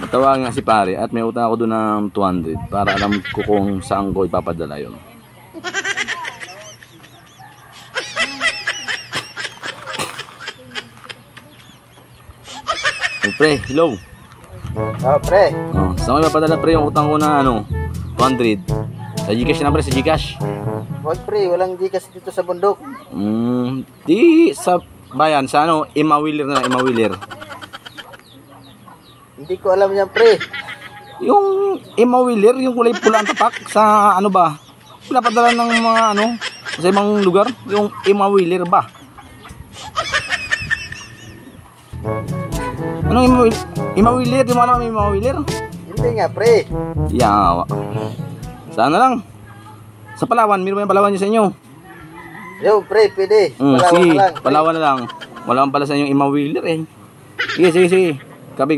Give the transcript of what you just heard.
Tawagin nga si pare at may utang ako doon ng 200 para alam ko kung saan ko ipapadala yun. Oh, pre, hello. Oh, pre. Oh, saan ko ipapadala pre yung utang ko na 200? Sa Gcash na pre, sa Gcash. Wag pre, walang Gcash dito sa bundok. Di sa bayan, sa Imawiler na Imawiler. Hindi ko alam yan pre. Yung Imawiler, yung kulay pula ang tapak sa ba? Pinapadala ng mga sa ibang lugar, yung Imawiler ba? Anong Imawiler? Di mo alam ang Imawiler? Hindi nga pre. Yawa. Sana lang. Sa Palawan, meron ba yung Palawan nyo sa inyo? Yo pre, pwede. Palawan sige, na lang. Palawan na lang. Wala pala sa inyo Imawiler eh. Sige. Kapi.